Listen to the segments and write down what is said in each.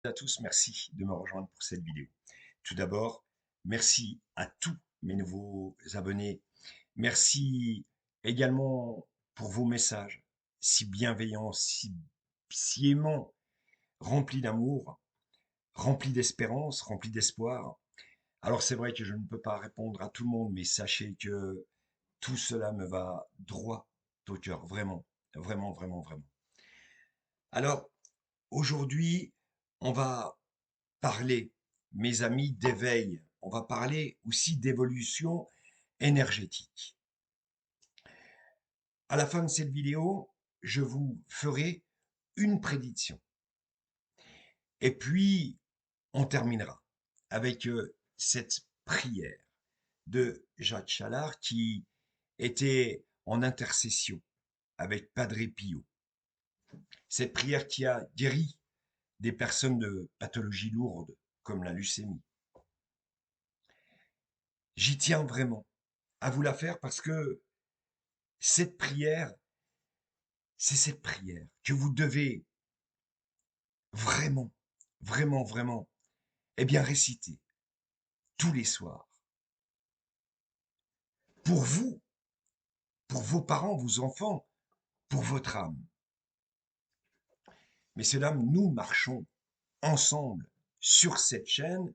à tous, merci de me rejoindre pour cette vidéo. Tout d'abord, merci à tous mes nouveaux abonnés. Merci également pour vos messages si bienveillants, si aimants, remplis d'amour, remplis d'espérance, remplis d'espoir. Alors c'est vrai que je ne peux pas répondre à tout le monde, mais sachez que tout cela me va droit au cœur, vraiment, vraiment, vraiment, vraiment. Alors aujourd'hui, on va parler, mes amis, d'éveil. On va parler aussi d'évolution énergétique. À la fin de cette vidéo, je vous ferai une prédiction. Et puis, on terminera avec cette prière de Jacques Challard qui était en intercession avec Padre Pio. Cette prière qui a guéri des personnes de pathologies lourdes comme la leucémie. J'y tiens vraiment à vous la faire parce que cette prière, c'est cette prière que vous devez vraiment, vraiment, vraiment, eh bien, réciter tous les soirs. Pour vous, pour vos parents, vos enfants, pour votre âme. Messieurs, dames, nous marchons ensemble sur cette chaîne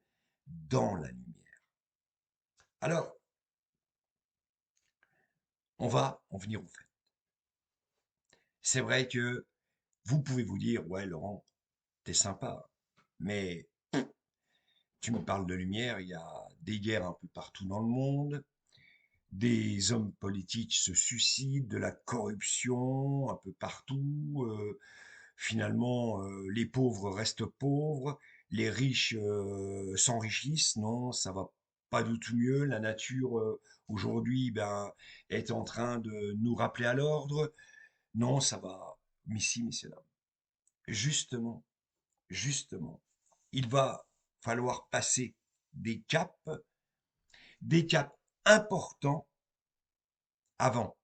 dans la lumière. Alors, on va en venir au fait. C'est vrai que vous pouvez vous dire, ouais, Laurent, t'es sympa, mais tu me parles de lumière, il y a des guerres un peu partout dans le monde, des hommes politiques se suicident, de la corruption un peu partout. Finalement, les pauvres restent pauvres, les riches s'enrichissent. Non, ça va pas du tout mieux. La nature aujourd'hui ben, est en train de nous rappeler à l'ordre. Non, ça va. Mais si, messieurs, dames. Justement, justement, il va falloir passer des caps importants avant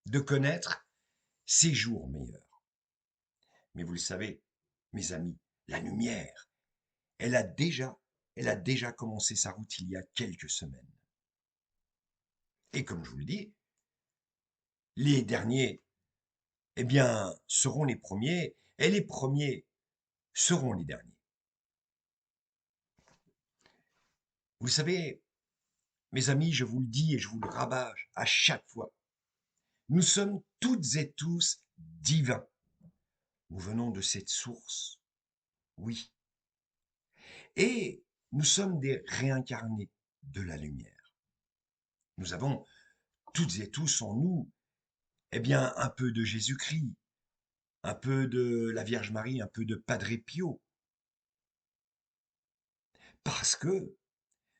de connaître ces jours meilleurs. Mais vous le savez, mes amis, la lumière, elle a déjà, elle a déjà commencé sa route il y a quelques semaines. Et comme je vous le dis, les derniers, eh bien, seront les premiers, et les premiers seront les derniers. Vous savez, mes amis, je vous le dis et je vous le rabâche à chaque fois, nous sommes toutes et tous divins. Nous venons de cette source, oui. Et nous sommes des réincarnés de la lumière. Nous avons toutes et tous en nous, eh bien, un peu de Jésus-Christ, un peu de la Vierge Marie, un peu de Padre Pio. Parce que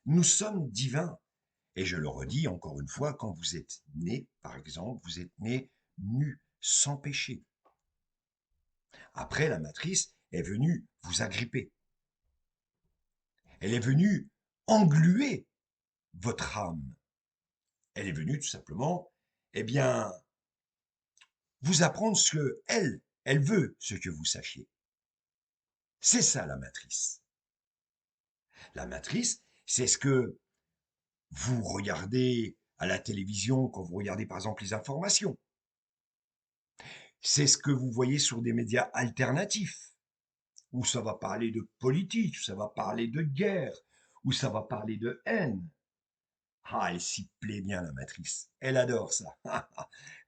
nous sommes divins. Et je le redis encore une fois, quand vous êtes né, par exemple, vous êtes né nu, sans péché. Après, la matrice est venue vous agripper. Elle est venue engluer votre âme. Elle est venue tout simplement, eh bien, vous apprendre ce que elle veut ce que vous sachiez. C'est ça la matrice. La matrice, c'est ce que vous regardez à la télévision quand vous regardez par exemple les informations. C'est ce que vous voyez sur des médias alternatifs, où ça va parler de politique, où ça va parler de guerre, où ça va parler de haine. Ah, elle s'y plaît bien, la matrice. Elle adore ça.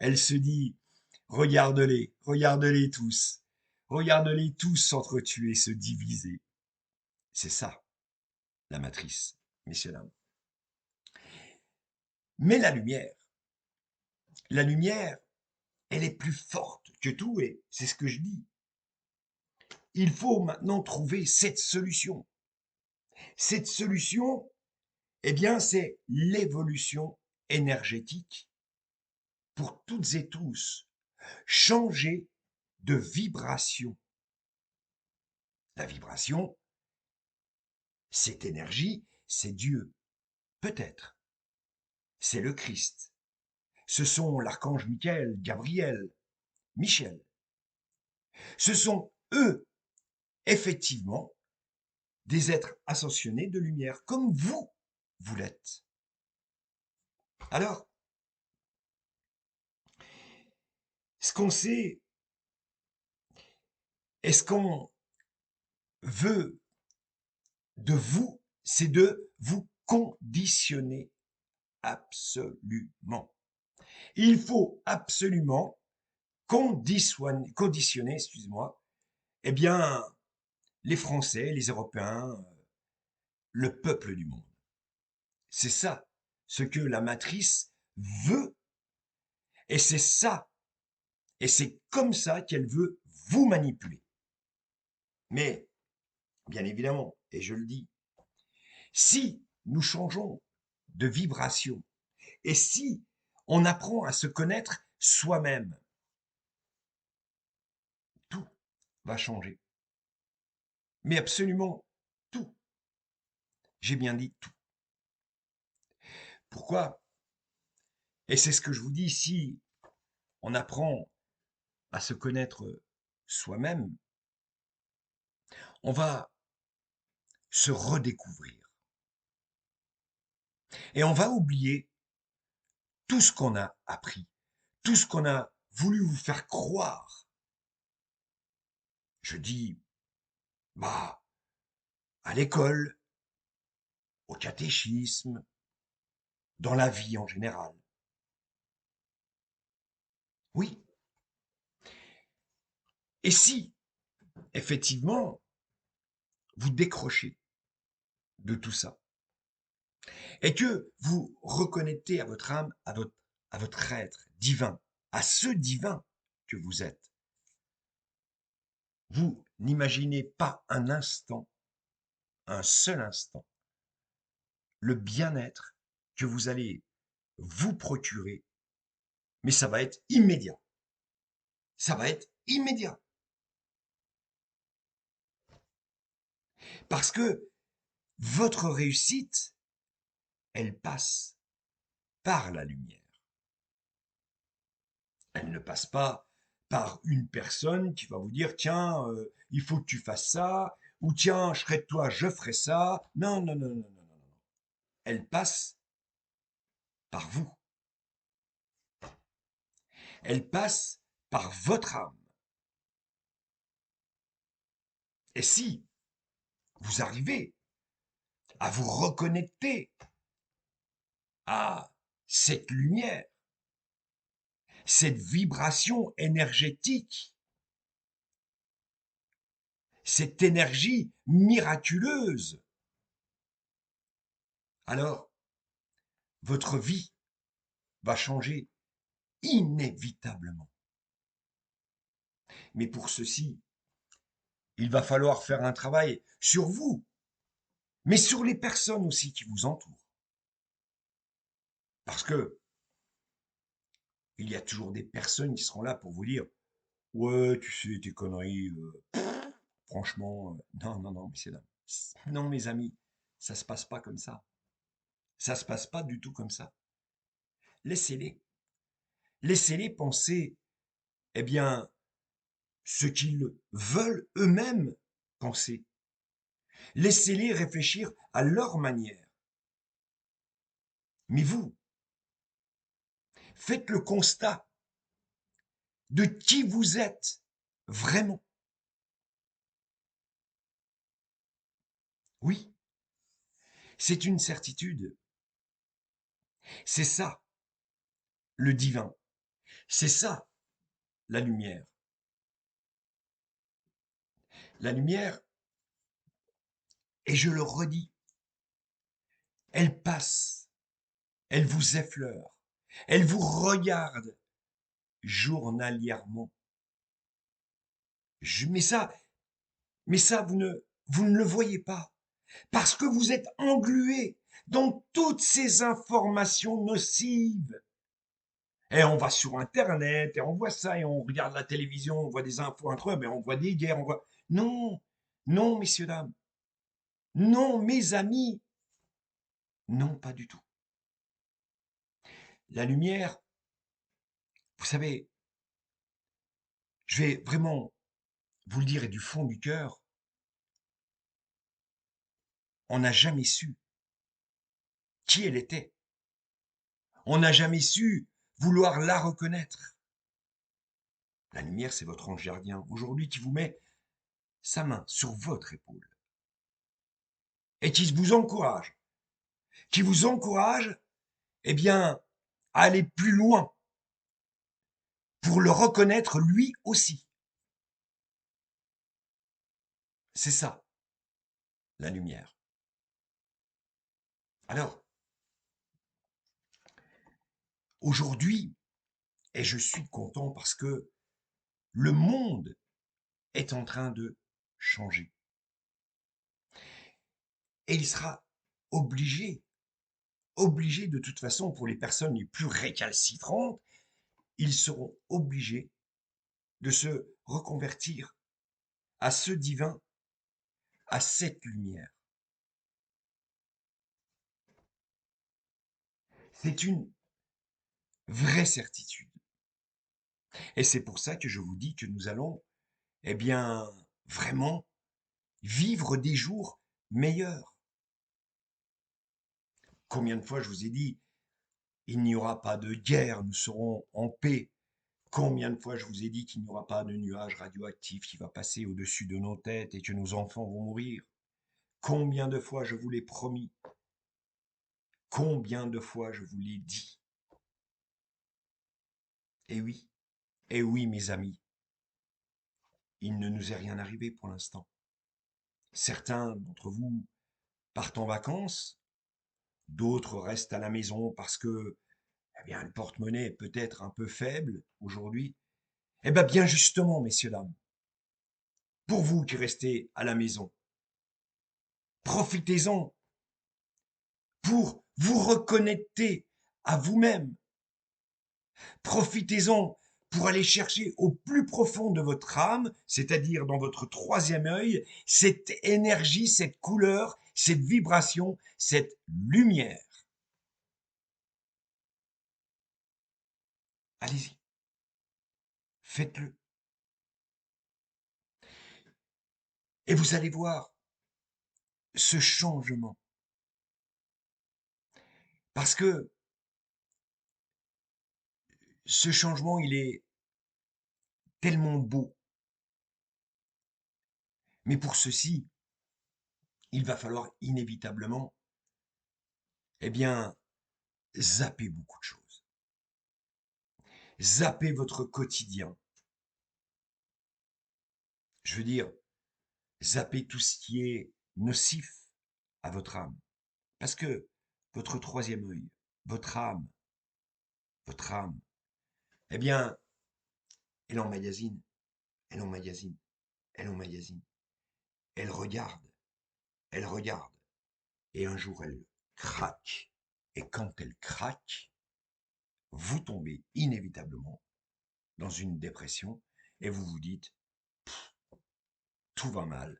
Elle se dit, regarde-les, regarde-les tous. Regarde-les tous s'entretuer, se diviser. C'est ça, la matrice, messieurs, dames. Mais la lumière, elle est plus forte que tout et c'est ce que je dis. Il faut maintenant trouver cette solution. Cette solution, eh bien, c'est l'évolution énergétique pour toutes et tous. Changer de vibration. La vibration, cette énergie, c'est Dieu. Peut-être. C'est le Christ. Ce sont l'archange Michael, Gabriel, Michel. Ce sont eux, effectivement, des êtres ascensionnés de lumière, comme vous l'êtes. Alors, ce qu'on sait, et ce qu'on veut de vous, c'est de vous conditionner absolument. Il faut absolument conditionner, excuse-moi, eh bien, les Français, les Européens, le peuple du monde. C'est ça, ce que la matrice veut, et c'est ça, et c'est comme ça qu'elle veut vous manipuler. Mais, bien évidemment, et je le dis, si nous changeons de vibration, et si on apprend à se connaître soi-même, tout va changer. Mais absolument tout. J'ai bien dit tout. Pourquoi? Et c'est ce que je vous dis, si on apprend à se connaître soi-même, on va se redécouvrir. Et on va oublier tout ce qu'on a appris, tout ce qu'on a voulu vous faire croire. Je dis, bah, à l'école, au catéchisme, dans la vie en général. Oui. Et si, effectivement, vous décrochez de tout ça, et que vous reconnectez à votre âme, à votre être divin, à ce divin que vous êtes, vous n'imaginez pas un instant, un seul instant, le bien-être que vous allez vous procurer, mais ça va être immédiat. Ça va être immédiat. Parce que votre réussite, elle passe par la lumière. Elle ne passe pas par une personne qui va vous dire, tiens, il faut que tu fasses ça, ou tiens, je serais de toi, je ferai ça. Non, non, non, non, non, non, non. Elle passe par vous. Elle passe par votre âme. Et si vous arrivez à vous reconnecter à cette lumière, cette vibration énergétique, cette énergie miraculeuse, alors votre vie va changer inévitablement. Mais pour ceci, il va falloir faire un travail sur vous, mais sur les personnes aussi qui vous entourent. Parce que il y a toujours des personnes qui seront là pour vous dire, ouais, tu sais, tes conneries, franchement, non, non, non, messieurs, dames. Non, mes amis, ça se passe pas comme ça. Ça se passe pas du tout comme ça. Laissez-les. Laissez-les penser, eh bien, ce qu'ils veulent eux-mêmes penser. Laissez-les réfléchir à leur manière. Mais vous, faites le constat de qui vous êtes vraiment. Oui, c'est une certitude. C'est ça, le divin. C'est ça, la lumière. La lumière, et je le redis, elle passe, elle vous effleure, elle vous regarde journalièrement. Mais ça, vous ne le voyez pas, parce que vous êtes englué dans toutes ces informations nocives. Et on va sur Internet, et on voit ça, et on regarde la télévision, on voit des infos incroyables, mais on voit des guerres, on voit... Non, non, messieurs, dames, non, mes amis, non, pas du tout. La lumière, vous savez, je vais vraiment vous le dire et du fond du cœur, on n'a jamais su qui elle était. On n'a jamais su vouloir la reconnaître. La lumière, c'est votre ange gardien, aujourd'hui, qui vous met sa main sur votre épaule et qui vous encourage, eh bien, à aller plus loin pour le reconnaître lui aussi. C'est ça, la lumière. Alors, aujourd'hui, et je suis content parce que le monde est en train de changer. Et il sera obligé, obligé de toute façon pour les personnes les plus récalcitrantes, ils seront obligés de se reconvertir à ce divin, à cette lumière. C'est une vraie certitude. Et c'est pour ça que je vous dis que nous allons, eh bien, vraiment vivre des jours meilleurs. Combien de fois je vous ai dit, il n'y aura pas de guerre, nous serons en paix. Combien de fois je vous ai dit qu'il n'y aura pas de nuage radioactif qui va passer au-dessus de nos têtes et que nos enfants vont mourir. Combien de fois je vous l'ai promis. Combien de fois je vous l'ai dit. Et oui, mes amis, il ne nous est rien arrivé pour l'instant. Certains d'entre vous partent en vacances, d'autres restent à la maison parce que, eh bien, le porte-monnaie est peut-être un peu faible aujourd'hui. Eh bien, bien justement, messieurs, dames, pour vous qui restez à la maison, profitez-en pour vous reconnecter à vous-même. Profitez-en pour aller chercher au plus profond de votre âme, c'est-à-dire dans votre troisième œil, cette énergie, cette couleur, cette vibration, cette lumière. Allez-y, faites-le. Et vous allez voir ce changement. Parce que ce changement, il est tellement beau. Mais pour ceci, il va falloir inévitablement, eh bien, zapper beaucoup de choses. Zapper votre quotidien. Je veux dire, zapper tout ce qui est nocif à votre âme. Parce que votre troisième œil, votre âme, eh bien, elle emmagasine, elle emmagasine, elle emmagasine. Elle regarde, elle regarde. Et un jour, elle craque. Et quand elle craque, vous tombez inévitablement dans une dépression et vous vous dites, tout va mal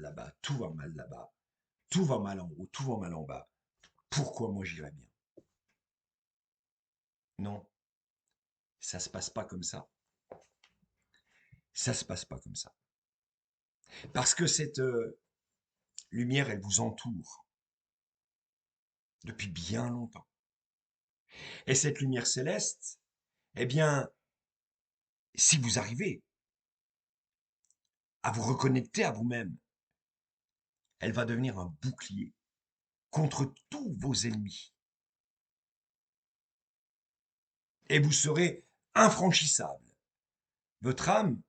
là-bas, tout va mal là-bas, tout va mal en haut, tout va mal en bas. Pourquoi moi j'irais bien? Non, ça se passe pas comme ça. Ça se passe pas comme ça. Parce que cette lumière, elle vous entoure depuis bien longtemps. Et cette lumière céleste, eh bien, si vous arrivez à vous reconnecter à vous-même, elle va devenir un bouclier contre tous vos ennemis. Et vous serez infranchissable. Votre âme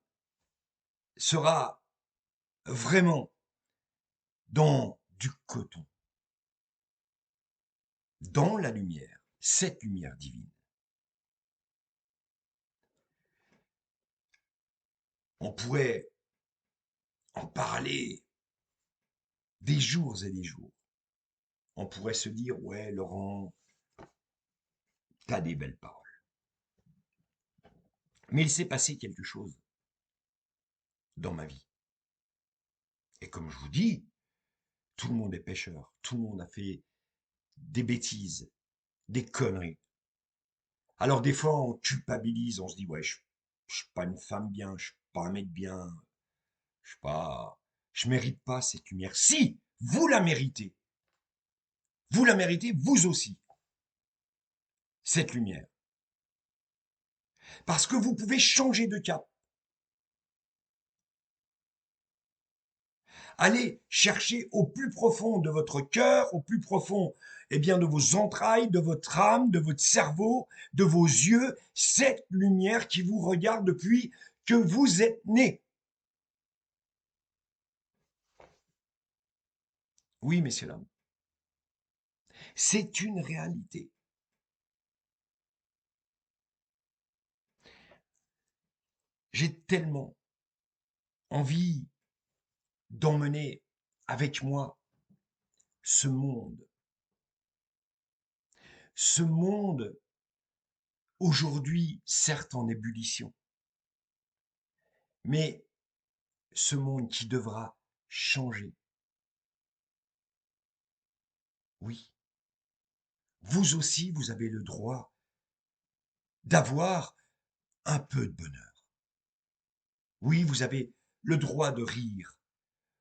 sera vraiment dans du coton, dans la lumière, cette lumière divine. On pourrait en parler des jours et des jours. On pourrait se dire, ouais, Laurent, t'as des belles paroles. Mais il s'est passé quelque chose dans ma vie. Et comme je vous dis, tout le monde est pécheur. Tout le monde a fait des bêtises, des conneries. Alors des fois, on culpabilise, on se dit, ouais, je suis pas une femme bien, je suis pas un mec bien, je suis pas, je mérite pas cette lumière. Si, vous la méritez. Vous la méritez, vous aussi, cette lumière. Parce que vous pouvez changer de cap. Allez chercher au plus profond de votre cœur, au plus profond de vos entrailles, de votre âme, de votre cerveau, de vos yeux, cette lumière qui vous regarde depuis que vous êtes né. Oui, messieurs, dames, c'est une réalité. J'ai tellement envie d'emmener avec moi ce monde. Ce monde, aujourd'hui, certes en ébullition, mais ce monde qui devra changer. Oui, vous aussi, vous avez le droit d'avoir un peu de bonheur. Oui, vous avez le droit de rire.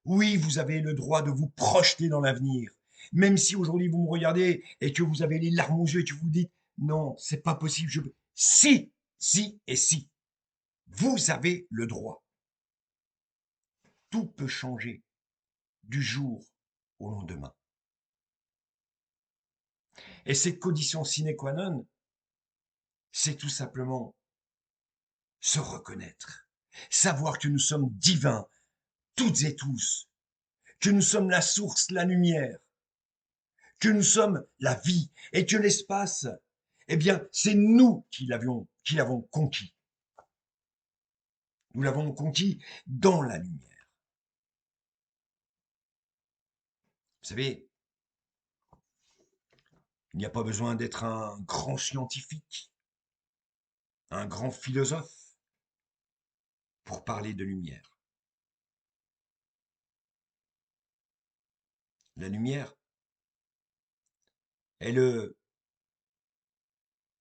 Oui, vous avez le droit de vous projeter dans l'avenir. Même si aujourd'hui vous me regardez et que vous avez les larmes aux yeux et que vous vous dites non, c'est pas possible, je peux. Si, si et si. Vous avez le droit. Tout peut changer du jour au lendemain. Et cette condition sine qua non, c'est tout simplement se reconnaître. Savoir que nous sommes divins, toutes et tous, que nous sommes la source, la lumière, que nous sommes la vie et que l'espace, eh bien, c'est nous qui l'avons conquis. Nous l'avons conquis dans la lumière. Vous savez, il n'y a pas besoin d'être un grand scientifique, un grand philosophe pour parler de lumière. La lumière, elle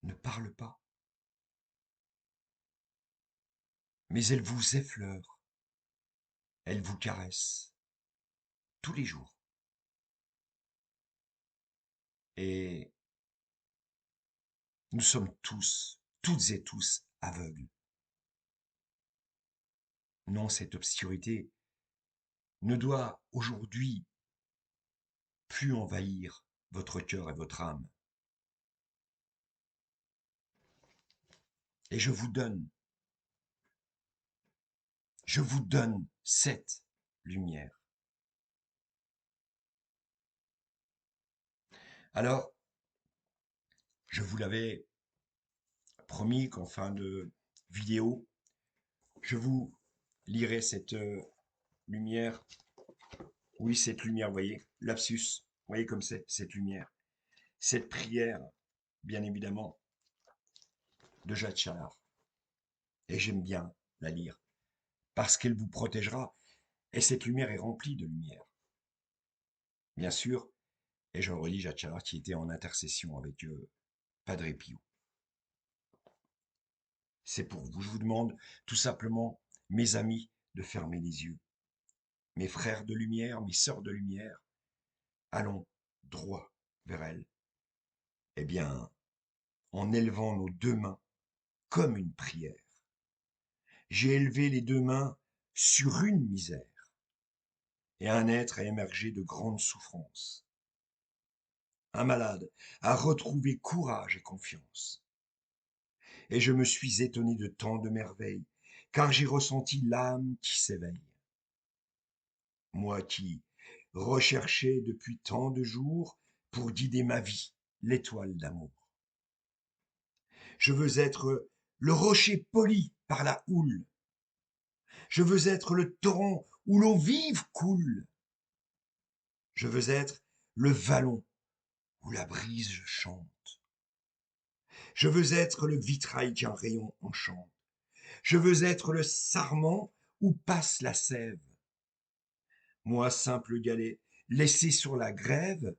ne parle pas, mais elle vous effleure, elle vous caresse tous les jours. Et nous sommes tous, toutes et tous aveugles. Non, cette obscurité ne doit aujourd'hui plus envahir votre cœur et votre âme. Et je vous donne cette lumière. Alors, je vous l'avais promis qu'en fin de vidéo, je vous lirai cette lumière. Oui, cette lumière, vous voyez, lapsus, vous voyez comme c'est, cette lumière. Cette prière, bien évidemment, de Jacques Challard. Et j'aime bien la lire, parce qu'elle vous protégera. Et cette lumière est remplie de lumière. Bien sûr, et je relis Jacques Challard qui était en intercession avec Padre Pio. C'est pour vous. Je vous demande tout simplement, mes amis, de fermer les yeux. Mes frères de lumière, mes sœurs de lumière, allons droit vers elle. Eh bien, en élevant nos deux mains comme une prière. J'ai élevé les deux mains sur une misère, et un être a émergé de grandes souffrances. Un malade a retrouvé courage et confiance. Et je me suis étonné de tant de merveilles, car j'ai ressenti l'âme qui s'éveille. Moi qui recherchais depuis tant de jours pour guider ma vie, l'étoile d'amour. Je veux être le rocher poli par la houle. Je veux être le torrent où l'eau vive coule. Je veux être le vallon où la brise chante. Je veux être le vitrail qu'un rayon enchante. Je veux être le sarment où passe la sève. Moi, simple galet, laissé sur la grève,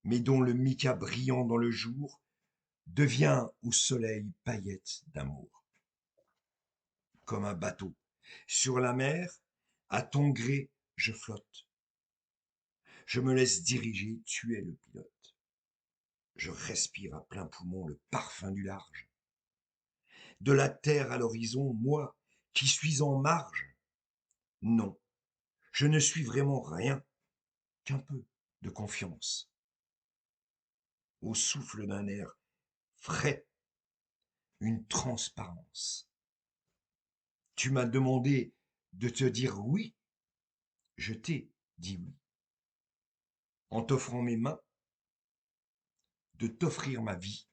mais dont le mica brillant dans le jour devient au soleil paillette d'amour. Comme un bateau sur la mer, à ton gré je flotte. Je me laisse diriger, tu es le pilote. Je respire à plein poumon le parfum du large. De la terre à l'horizon, moi, qui suis en marge. Non, je ne suis vraiment rien qu'un peu de confiance. Au souffle d'un air frais, une transparence. Tu m'as demandé de te dire oui, je t'ai dit oui. En t'offrant mes mains, de t'offrir ma vie,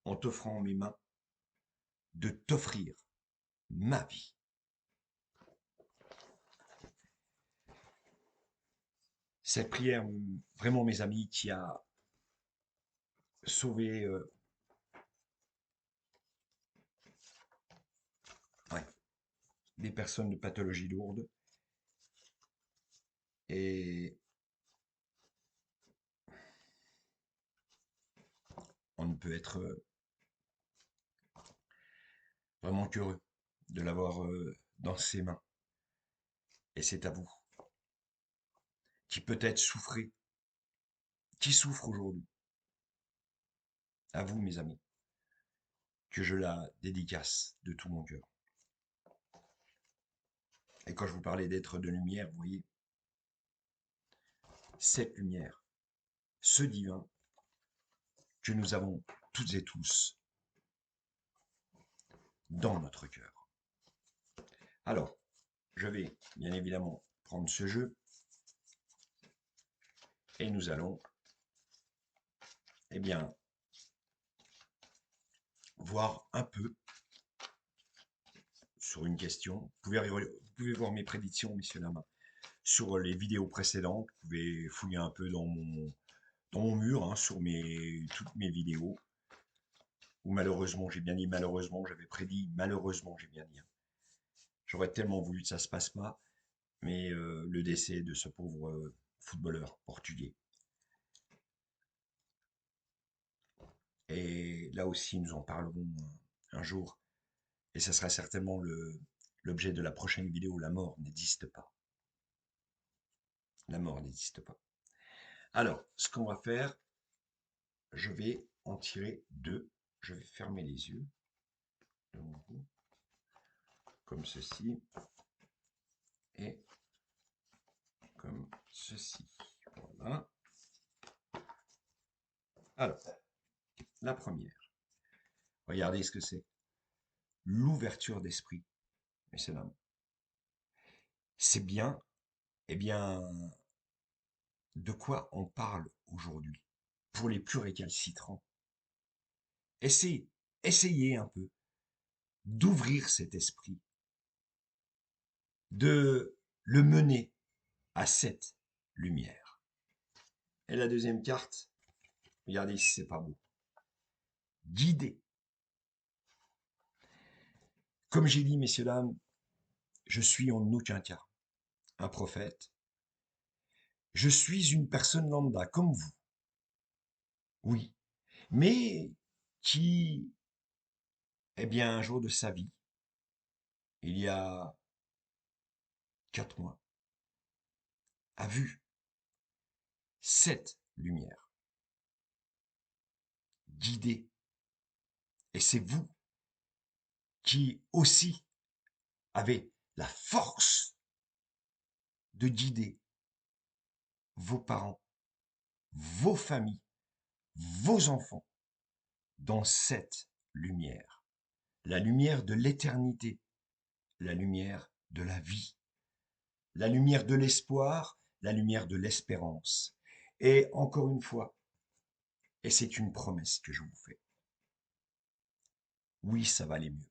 en t'offrant mes mains, de t'offrir ma vie. Cette prière, vraiment mes amis, qui a sauvé ouais, des personnes de pathologie lourde. Et on ne peut être vraiment qu'heureux de l'avoir dans ses mains. Et c'est à vous, qui peut-être souffrez, qui souffre aujourd'hui, à vous mes amis, que je la dédicace de tout mon cœur. Et quand je vous parlais d'être de lumière, vous voyez, cette lumière, ce divin que nous avons toutes et tous dans notre cœur. Alors, je vais bien évidemment prendre ce jeu et nous allons, eh bien, voir un peu sur une question. Vous pouvez voir mes prédictions, messieurs dames, sur les vidéos précédentes. Vous pouvez fouiller un peu dans mon mur, hein, sur toutes mes vidéos. Ou malheureusement, j'ai bien dit malheureusement, j'avais prédit malheureusement, j'ai bien dit. J'aurais tellement voulu que ça se passe pas, mais le décès de ce pauvre footballeur portugais. Et là aussi, nous en parlerons un jour. Et ce sera certainement l'objet de la prochaine vidéo. La mort n'existe pas. La mort n'existe pas. Alors, ce qu'on va faire, je vais en tirer deux. Je vais fermer les yeux. Comme ceci. Et comme ceci. Voilà. Alors, la première. Regardez ce que c'est. L'ouverture d'esprit. Messieurs, dames. C'est bien, eh bien, de quoi on parle aujourd'hui. Pour les plus récalcitrants. Essayez un peu d'ouvrir cet esprit, de le mener à cette lumière. Et la deuxième carte, regardez si c'est pas beau. Guider. Comme j'ai dit, messieurs, dames, je suis en aucun cas un prophète. Je suis une personne lambda, comme vous. Oui. Mais qui, eh bien, un jour de sa vie, il y a 4 mois, a vu cette lumière guider. Et c'est vous qui aussi avez la force de guider vos parents, vos familles, vos enfants dans cette lumière. La lumière de l'éternité, la lumière de la vie, la lumière de l'espoir, la lumière de l'espérance. Et encore une fois, et c'est une promesse que je vous fais, oui, ça va aller mieux.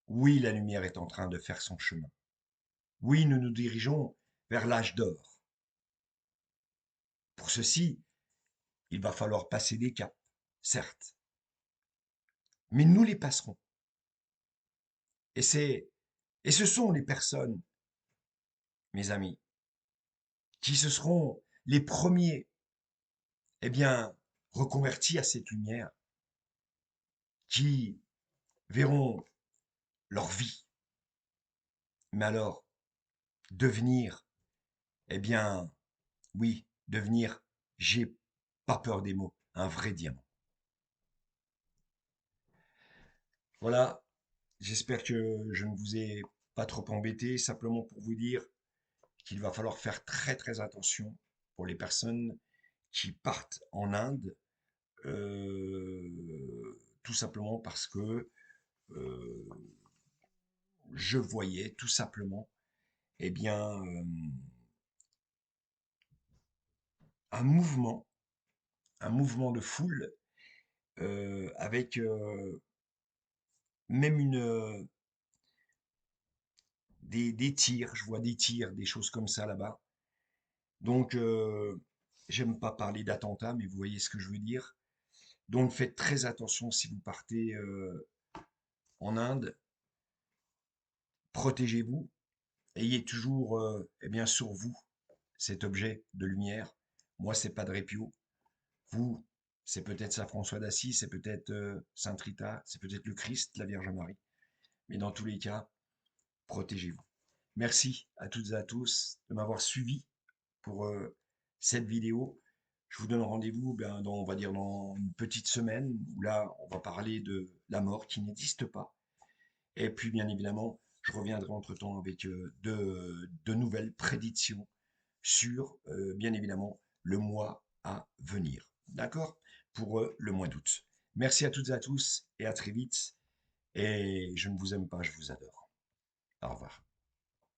Oui, la lumière est en train de faire son chemin. Oui, nous nous dirigeons vers l'âge d'or. Pour ceci, il va falloir passer des caps, certes, mais nous les passerons. Et ce sont les personnes, mes amis, qui se seront les premiers, eh bien, reconvertis à cette lumière, qui verront leur vie, mais alors devenir, eh bien, oui, devenir, j'ai pas peur des mots, un vrai diamant. Voilà, j'espère que je ne vous ai pas trop embêté, simplement pour vous dire qu'il va falloir faire très très attention pour les personnes qui partent en Inde, tout simplement parce que euh, je voyais tout simplement, eh bien, un mouvement, un mouvement de foule avec même des tirs, je vois des tirs, des choses comme ça là-bas. Donc, j'aime pas parler d'attentat, mais vous voyez ce que je veux dire. Donc, faites très attention si vous partez en Inde. Protégez-vous. Ayez toujours, eh bien, sur vous cet objet de lumière. Moi, c'est Padre Pio. Vous, c'est peut-être Saint François d'Assise, c'est peut-être Sainte Rita, c'est peut-être le Christ, la Vierge Marie. Mais dans tous les cas, protégez-vous. Merci à toutes et à tous de m'avoir suivi pour cette vidéo. Je vous donne rendez-vous dans, on va dire, dans une petite semaine où là, on va parler de la mort qui n'existe pas. Et puis, bien évidemment, je reviendrai entre-temps avec de nouvelles prédictions sur, bien évidemment, le mois à venir. D'accord? Pour le mois d'août. Merci à toutes et à tous et à très vite. Et je ne vous aime pas, je vous adore. Au revoir.